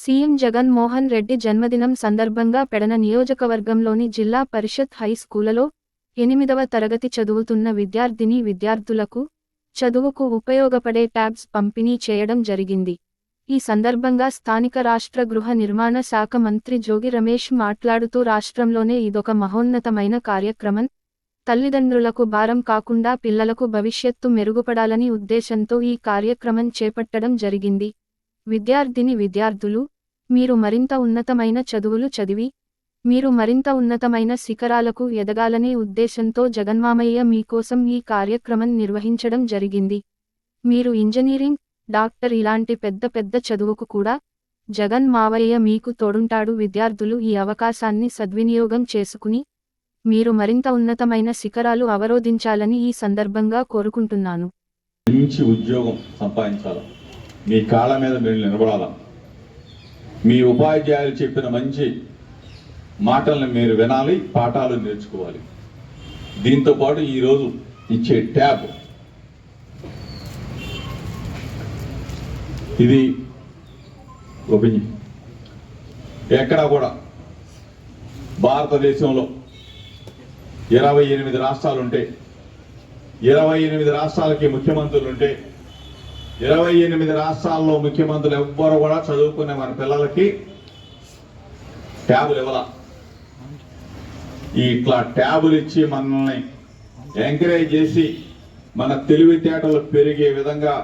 CM Jagan Mohan Reddy జన్మదినం సందర్భంగా పెడన నియోజకవర్గంలోని జిల్లా పరిషత్ హై స్కూలులో 8వ తరగతి చదువుతున్న విద్యార్థులకు చదువుకు ఉపయోగపడే ట్యాబ్స్ పంపిణీ చేయడం జరిగింది. ఈ సందర్భంగా స్థానిక రాష్ట్ర గృహ నిర్మాణ శాఖ మంత్రి జోగి రమేష్ మాట్లాడుతూ రాష్ట్రంలోనే ఇదొక మహోన్నతమైన కార్యక్రమం, తల్లిదండ్రులకు భారం కాకుండా పిల్లలకు భవిష్యత్తు మెరుగుపడాలని ఉద్దేశంతో ఈ కార్యక్రమం చేపట్టడం జరిగింది. విద్యార్థులు మీరు మరింత ఉన్నతమైన చదువులు చదివి మీరు మరింత ఉన్నతమైన శిఖరాలకు ఎదగాలనే ఉద్దేశంతో జగన్మామయ్య మీకోసం ఈ కార్యక్రమం నిర్వహించడం జరిగింది. మీరు ఇంజనీరింగ్, డాక్టర్ ఇలాంటి పెద్ద చదువుకు కూడా జగన్ మావయ్య మీకు తోడుంటాడు. విద్యార్థులు ఈ అవకాశాన్ని సద్వినియోగం చేసుకుని మీరు మరింత ఉన్నతమైన శిఖరాలు అవరోధించాలని ఈ సందర్భంగా కోరుకుంటున్నాను. మంచి ఉద్యోగం సంపాదించాలి, మీ కాళ్ళ మీద మీరు నిలబడాల, మీ ఉపాధ్యాయులు చెప్పిన మంచి మాటలను మీరు వినాలి, పాఠాలు నేర్చుకోవాలి. దీంతో పాటు ఈరోజు ఇచ్చే ట్యాబ్ ఇది ఎక్కడా కూడా భారతదేశంలో 28 రాష్ట్రాలుంటే 28 రాష్ట్రాలకి ముఖ్యమంత్రులు ఉంటే 28 రాష్ట్రాల్లో ముఖ్యమంత్రులు ఎవ్వరు కూడా చదువుకునే మన పిల్లలకి ట్యాబులు ఇవ్వాల. ఇట్లా ట్యాబులు ఇచ్చి మనల్ని ఎంకరేజ్ చేసి మన తెలివితేటలు పెరిగే విధంగా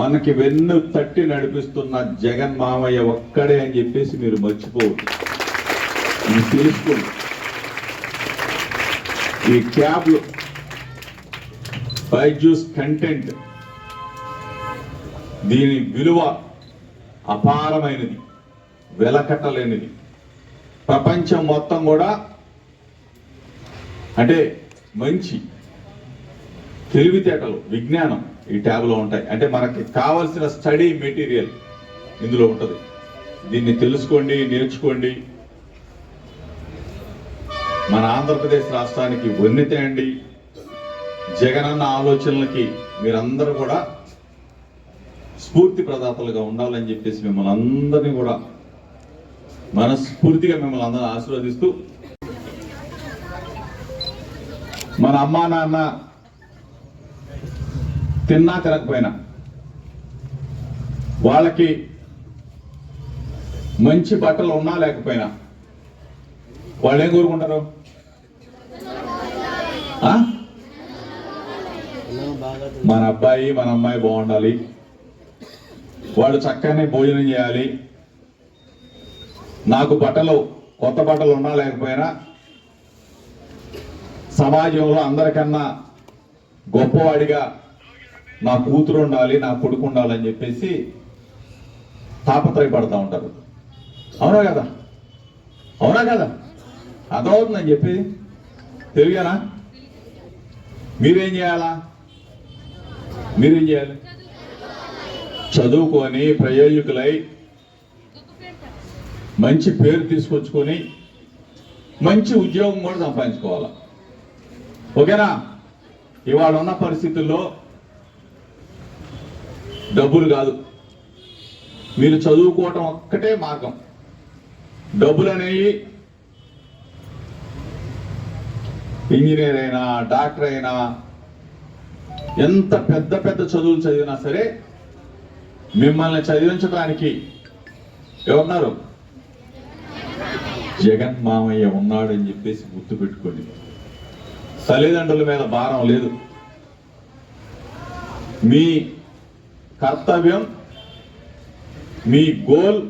మనకి వెన్ను తట్టి నడిపిస్తున్న జగన్ మామయ్య ఒక్కడే అని చెప్పేసి మీరు మర్చిపోవద్దు. ఇది తెలుసుకోండి. ఈ ట్యాబ్లు బైజూస్ కంటెంట్ దీని విలువ అపారమైనది, వెలకట్టలేనిది. ప్రపంచం మొత్తం కూడా అంటే మంచి తెలివితేటలు, విజ్ఞానం ఈ ట్యాబ్లో ఉంటాయి. అంటే మనకి కావలసిన స్టడీ మెటీరియల్ ఇందులో ఉంటుంది. దీన్ని తెలుసుకోండి, నేర్చుకోండి. మన ఆంధ్రప్రదేశ్ రాష్ట్రానికి వన్నెతేయండి. జగనన్న ఆలోచనలకి మీరందరూ కూడా స్ఫూర్తి ప్రదాతలుగా ఉండాలని చెప్పేసి మిమ్మల్ని అందరినీ కూడా మనస్ఫూర్తిగా మిమ్మల్ని అందరూ ఆశీర్వదిస్తూ, మన అమ్మా నాన్న తిన్నా తినకపోయినా వాళ్ళకి మంచి బట్టలు ఉన్నా లేకపోయినా వాళ్ళు ఏం కోరుకుంటారు? మన అబ్బాయి మన అమ్మాయి బాగుండాలి, వాళ్ళు చక్కని భోజనం చేయాలి, నాకు బట్టలు కొత్త బట్టలు ఉన్నా లేకపోయినా సమాజంలో అందరికన్నా గొప్పవాడిగా నా కూతురు ఉండాలి, నా కొడుకు ఉండాలని చెప్పేసి తాపత్రయపడతా ఉంటారు. అవునా కదా? అవునా కదా? అర్థమవుతుందని చెప్పి తెలియనా? మీరేం చేయాలా? మీరేం చేయాలి? చదువుకొని ప్రయోజకులై మంచి పేరు తీసుకొచ్చుకొని మంచి ఉద్యోగం కూడా సంపాదించుకోవాలి. ఓకేనా? ఇవాళ ఉన్న పరిస్థితుల్లో డబ్బులు కాదు, మీరు చదువుకోవటం ఒక్కటే మార్గం. డబ్బులు అనేవి ఇంజనీర్ అయినా డాక్టర్ అయినా ఎంత పెద్ద చదువులు చదివినా సరే మిమ్మల్ని చదివించడానికి ఎవరున్నారు? జగన్ మామయ్య ఉన్నాడని చెప్పేసి గుర్తుపెట్టుకోండి. తల్లిదండ్రుల మీద భారం లేదు. మీ కర్తవ్యం, మీ గోల్